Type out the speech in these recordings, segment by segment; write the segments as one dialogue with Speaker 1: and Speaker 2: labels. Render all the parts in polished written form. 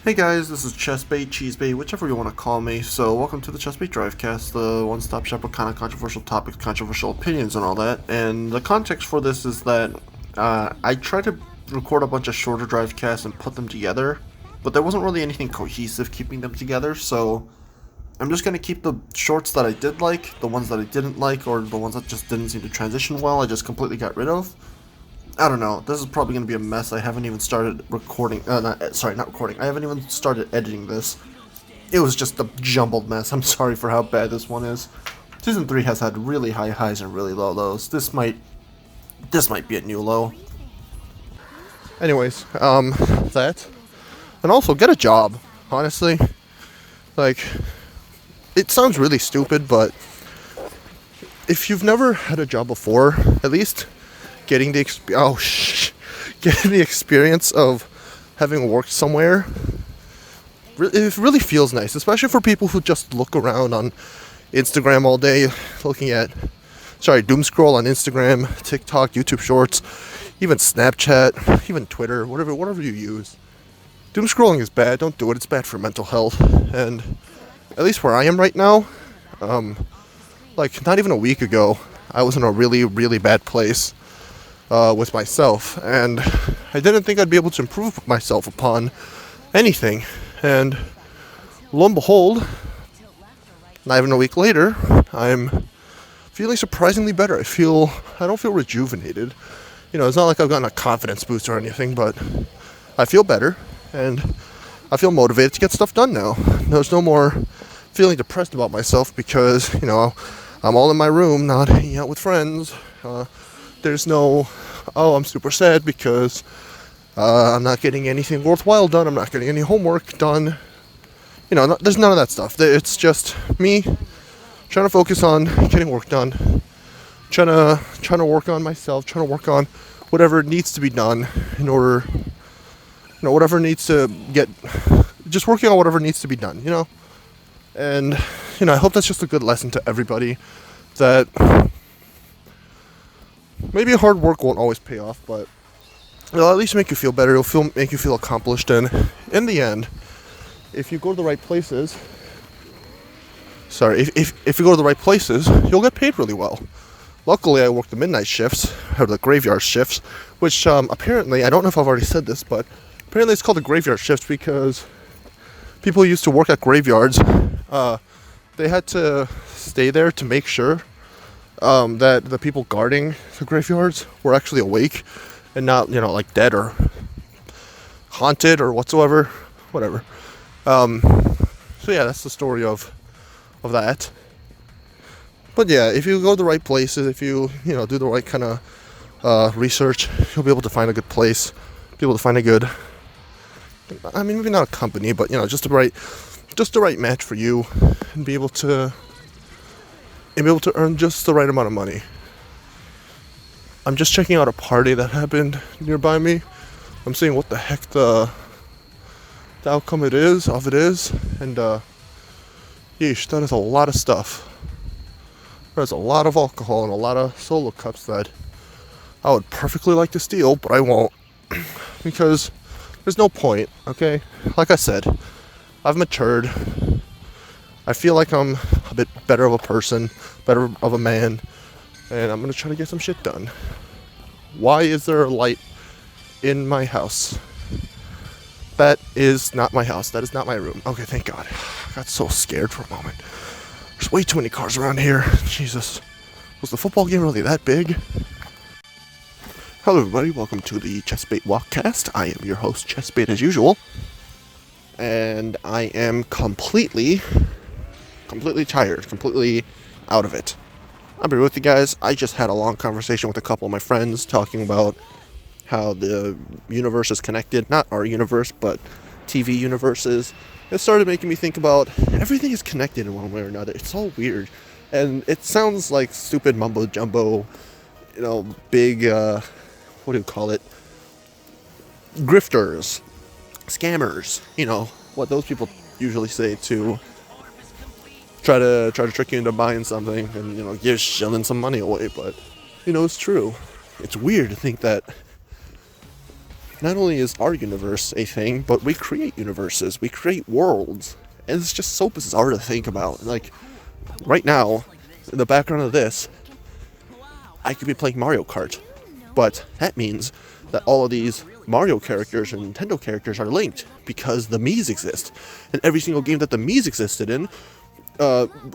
Speaker 1: Hey guys, this is Chessbait, Cheesebait, whichever you want to call me. So, welcome to the Chessbait Drivecast, the one-stop shop with kind of controversial topics, controversial opinions, and all that. And the context for this is that I tried to record a bunch of shorter Drivecasts and put them together, but there wasn't really anything cohesive keeping them together. So, I'm just gonna keep the shorts that I did like, the ones that I didn't like, or the ones that just didn't seem to transition well. I just completely got rid of. I don't know. This is probably going to be a mess. I haven't even started recording. Not recording. I haven't even started editing this. It was just a jumbled mess. I'm sorry for how bad this one is. Season 3 has had really high highs and really low lows. This might be a new low. Anyways, that. And also, get a job. Honestly. Like, it sounds really stupid, but if you've never had a job before, at least getting the experience of having worked somewhere, it really feels nice, especially for people who just look around on Instagram all day, doom scroll on Instagram, TikTok, YouTube Shorts, even Snapchat, even Twitter, whatever you use. Doom scrolling is bad. Don't do it. It's bad for mental health. And at least where I am right now, not even a week ago, I was in a really, really bad place with myself, and I didn't think I'd be able to improve myself upon anything. And lo and behold, not even a week later, I'm feeling surprisingly better. I don't feel rejuvenated. It's not like I've gotten a confidence boost or anything, but I feel better, and I feel motivated to get stuff done now. There's no more feeling depressed about myself because, I'm all in my room, not hanging out with friends. There's no, I'm super sad because I'm not getting anything worthwhile done. I'm not getting any homework done. There's none of that stuff. It's just me trying to focus on getting work done, trying to work on myself, trying to work on whatever needs to be done in order, whatever needs to get, just working on whatever needs to be done, And, I hope that's just a good lesson to everybody that maybe hard work won't always pay off, but it'll at least make you feel better. It'll make you feel accomplished, and in the end, if you go to the right places, if you go to the right places, you'll get paid really well. Luckily, I work the midnight shifts, or the graveyard shifts, which apparently, I don't know if I've already said this, but apparently it's called the graveyard shifts because people who used to work at graveyards, they had to stay there to make sure that the people guarding the graveyards were actually awake and not, dead or haunted or whatever. So yeah, that's the story of that. But yeah, if you go to the right places, if you, do the right kind of research, you'll be able to find a good place, be able to find a good, maybe not a company, but, just the right match for you, and be able to earn just the right amount of money. I'm just checking out a party that happened nearby me. I'm seeing what the heck the outcome of it is, and yeesh, that is a lot of stuff. There's a lot of alcohol and a lot of solo cups that I would perfectly like to steal, but I won't, because there's no point, okay? Like I said, I've matured. I feel like I'm a bit better of a person, better of a man, and I'm going to try to get some shit done. Why is there a light in my house? That is not my house. That is not my room. Okay, thank God. I got so scared for a moment. There's way too many cars around here. Jesus. Was the football game really that big? Hello everybody, welcome to the Chessbait Walkcast. I am your host, Chessbait, as usual. And I am completely tired, completely out of it. I'll be with you guys. I just had a long conversation with a couple of my friends talking about how the universe is connected. Not our universe, but TV universes. It started making me think about everything is connected in one way or another. It's all weird. And it sounds like stupid mumbo jumbo, big, what do you call it? Grifters, scammers, what those people usually say to try to trick you into buying something and, give shilling some money away. But, it's true. It's weird to think that, not only is our universe a thing, but we create universes, we create worlds, and it's just so bizarre to think about. Like, right now, in the background of this, I could be playing Mario Kart, but that means that all of these Mario characters and Nintendo characters are linked because the Mii's exist, and every single game that the Mii's existed in,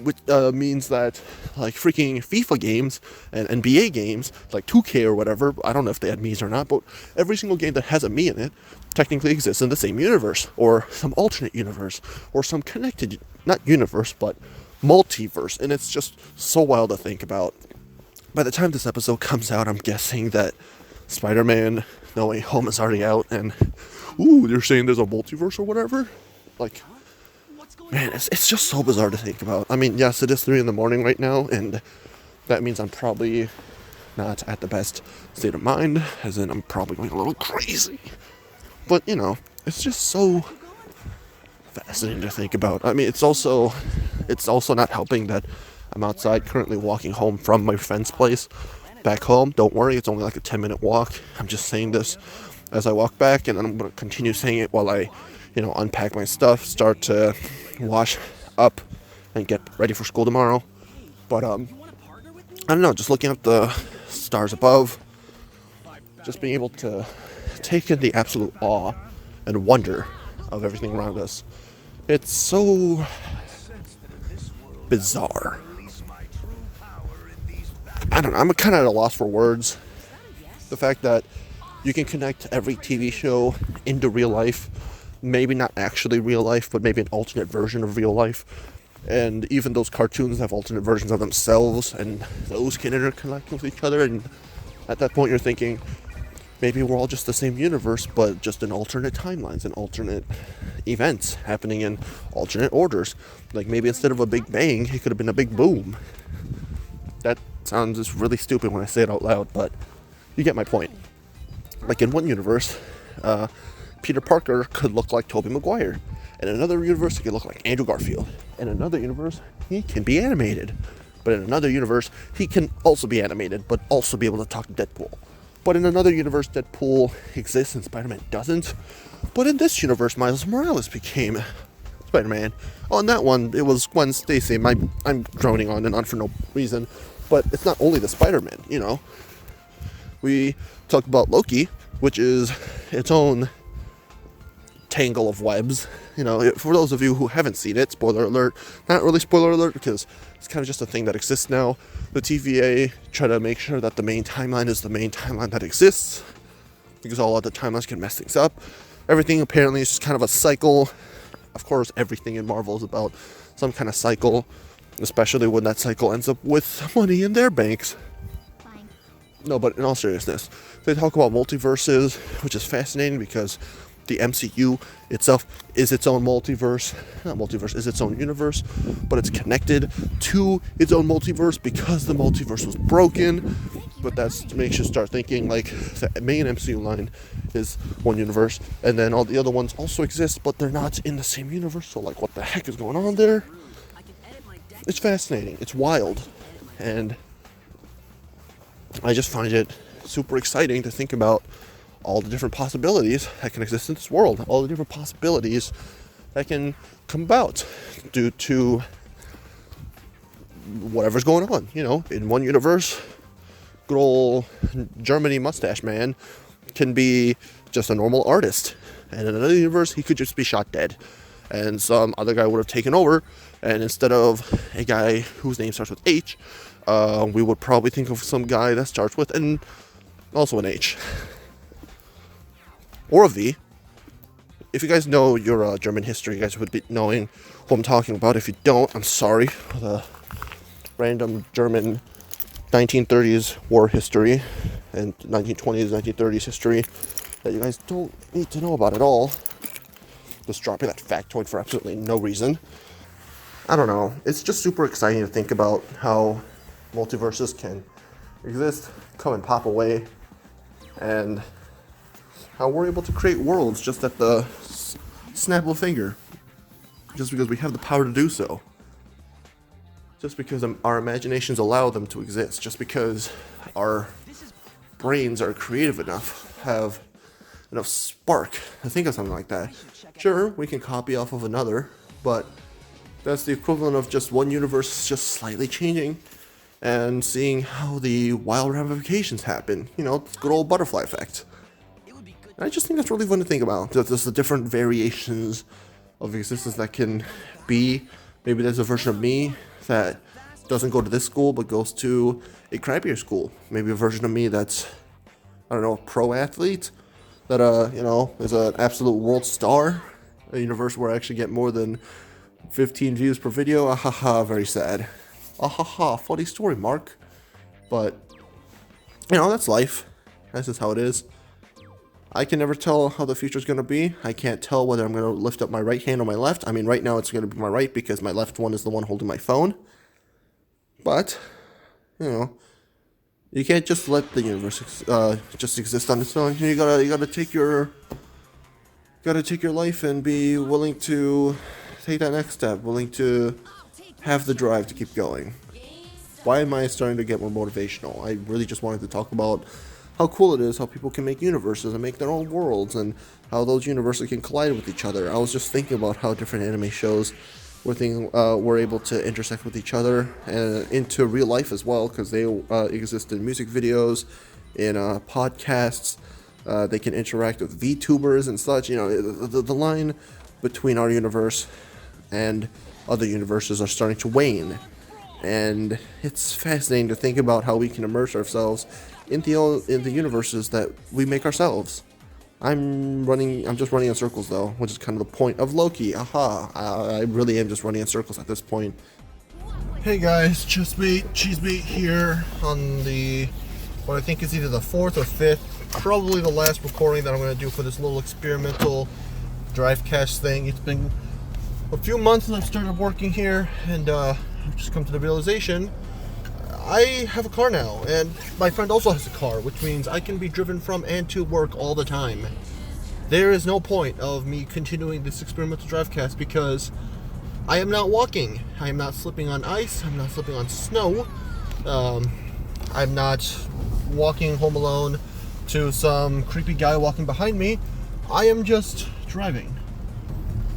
Speaker 1: which means that, like, freaking FIFA games and NBA games, like 2K or whatever, I don't know if they had Mii's or not, but every single game that has a Mii in it technically exists in the same universe, or some alternate universe, or some connected, not universe, but multiverse, and it's just so wild to think about. By the time this episode comes out, I'm guessing that Spider-Man No Way Home is already out, and they're saying there's a multiverse or whatever. Like, man, it's just so bizarre to think about. I mean, yes, it is 3 a.m. right now, and that means I'm probably not at the best state of mind, as in I'm probably going a little crazy. But, you know, it's just so fascinating to think about. I mean, it's also not helping that I'm outside currently walking home from my friend's place back home. Don't worry, it's only like a 10-minute walk. I'm just saying this as I walk back, and then I'm going to continue saying it while I, unpack my stuff, start to wash up, and get ready for school tomorrow. But, I don't know, just looking at the stars above, just being able to take in the absolute awe and wonder of everything around us. It's so bizarre. I don't know, I'm kind of at a loss for words. The fact that you can connect every TV show into real life, maybe not actually real life, but maybe an alternate version of real life. And even those cartoons have alternate versions of themselves, and those can interconnect with each other. And at that point, you're thinking, maybe we're all just the same universe, but just in alternate timelines and alternate events happening in alternate orders. Like, maybe instead of a big bang, it could have been a big boom. That sounds just really stupid when I say it out loud, but you get my point. Like, in one universe, Peter Parker could look like Tobey Maguire. In another universe, he could look like Andrew Garfield. In another universe, he can be animated. But in another universe, he can also be animated, but also be able to talk to Deadpool. But in another universe, Deadpool exists and Spider-Man doesn't. But in this universe, Miles Morales became Spider-Man. On that one, it was Gwen Stacy. I'm droning on and on for no reason. But it's not only the Spider-Man, We talk about Loki, which is its own tangle of webs. For those of you who haven't seen it, spoiler alert, not really spoiler alert, because it's kind of just a thing that exists now. The TVA try to make sure that the main timeline is the main timeline that exists, because all other timelines can mess things up. Everything apparently is just kind of a cycle. Of course, everything in Marvel is about some kind of cycle, especially when that cycle ends up with money in their banks. Fine. No, but in all seriousness, they talk about multiverses, which is fascinating because the MCU itself is its own multiverse. Not multiverse, is its own universe, but it's connected to its own multiverse because the multiverse was broken. But that makes you start thinking, like, the main MCU line is one universe, and then all the other ones also exist, but they're not in the same universe. So, like, what the heck is going on there? It's fascinating. It's wild. And I just find it super exciting to think about all the different possibilities that can exist in this world, all the different possibilities that can come about due to whatever's going on. In one universe, good old Germany mustache man can be just a normal artist, and in another universe, he could just be shot dead, and some other guy would have taken over, and instead of a guy whose name starts with H, we would probably think of some guy that starts with also an H. Or a V. If you guys know your German history, you guys would be knowing who I'm talking about. If you don't, I'm sorry for the random German 1930s war history and 1920s, 1930s history that you guys don't need to know about at all. Just dropping that factoid for absolutely no reason. I don't know. It's just super exciting to think about how multiverses can exist, come and pop away, and how we're able to create worlds just at the snap of a finger, just because we have the power to do so, just because our imaginations allow them to exist, just because our brains are creative enough, have enough spark to think of something like that. Sure, we can copy off of another, but that's the equivalent of just one universe just slightly changing and seeing how the wild ramifications happen. You know, good old butterfly effect. And I just think that's really fun to think about. There's the different variations of existence that can be. Maybe there's a version of me that doesn't go to this school but goes to a crappier school. Maybe a version of me that's, I don't know, a pro athlete that you know, is an absolute world star. A universe where I actually get more than 15 views per video. Ahaha, very sad. Ahaha, funny story, Mark. But you know, that's life. That's just how it is. I can never tell how the future is going to be. I can't tell whether I'm going to lift up my right hand or my left. I mean, right now it's going to be my right because my left one is the one holding my phone. But, you know, you can't just let the universe just exist on its own. You gotta take your life and be willing to take that next step, willing to have the drive to keep going. Why am I starting to get more motivational? I really just wanted to talk about how cool it is how people can make universes and make their own worlds, and how those universes can collide with each other. I was just thinking about how different anime shows were able to intersect with each other and into real life as well, because they exist in music videos, in podcasts. They can interact with VTubers and such. You know, the line between our universe and other universes are starting to wane, and it's fascinating to think about how we can immerse ourselves in the universes that we make ourselves. I'm just running in circles though, which is kind of the point of Loki. Aha! I really am just running in circles at this point. Hey guys, Cheesebait here on the what I think is either the 4th or 5th, probably the last recording that I'm going to do for this little experimental Drivecast thing. It's been a few months since I've started working here, and I've just come to the realization I have a car now, and my friend also has a car, which means I can be driven from and to work all the time. There is no point of me continuing this experimental Drivecast because I am not walking. I am not slipping on ice. I'm not slipping on snow. I'm not walking home alone to some creepy guy walking behind me. I am just driving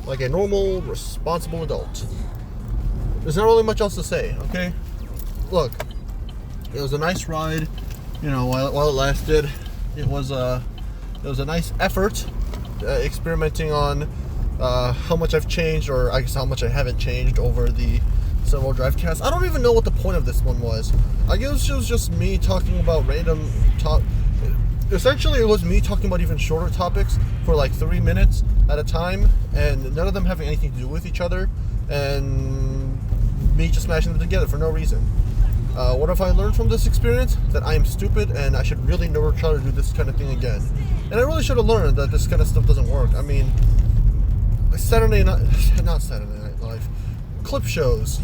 Speaker 1: like a normal, responsible adult. There's not really much else to say, okay? Look, it was a nice ride, you know, while it lasted. It was a nice effort experimenting on how much I've changed, or I guess how much I haven't changed over the several Drivecasts. I don't even know what the point of this one was. I guess it was just me talking about random essentially it was me talking about even shorter topics for like 3 minutes at a time, and none of them having anything to do with each other, and me just smashing them together for no reason. What have I learned from this experience? That I am stupid and I should really never try to do this kind of thing again. And I really should have learned that this kind of stuff doesn't work. I mean, not Saturday Night Live, clip shows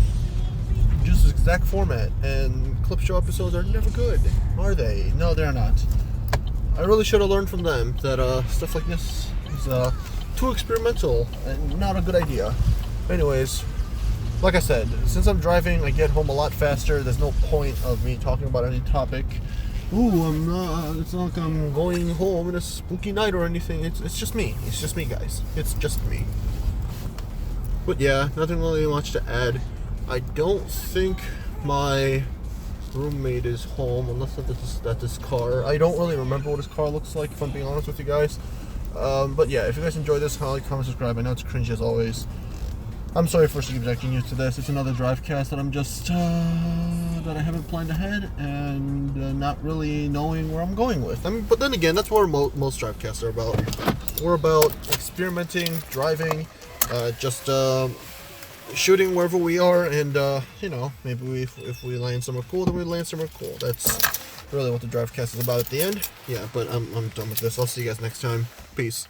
Speaker 1: use this exact format, and clip show episodes are never good, are they? No, they're not. I really should have learned from them that stuff like this is too experimental and not a good idea. Anyways, like I said, since I'm driving, I get home a lot faster. There's no point of me talking about any topic. Ooh, it's not like I'm going home in a spooky night or anything. It's just me. It's just me, guys. It's just me. But yeah, nothing really much to add. I don't think my roommate is home, unless that's his car. I don't really remember what his car looks like, if I'm being honest with you guys. But yeah, if you guys enjoyed this, like, comment, subscribe. I know it's cringy as always. I'm sorry for subjecting you to this. It's another Drivecast that I'm just that I haven't planned ahead, and not really knowing where I'm going with. I mean, but then again, that's what most Drivecasts are about. We're about experimenting, driving, just shooting wherever we are, and you know, maybe if we land somewhere cool, then we land somewhere cool. That's really what the Drivecast is about at the end. Yeah, but I'm done with this. I'll see you guys next time. Peace.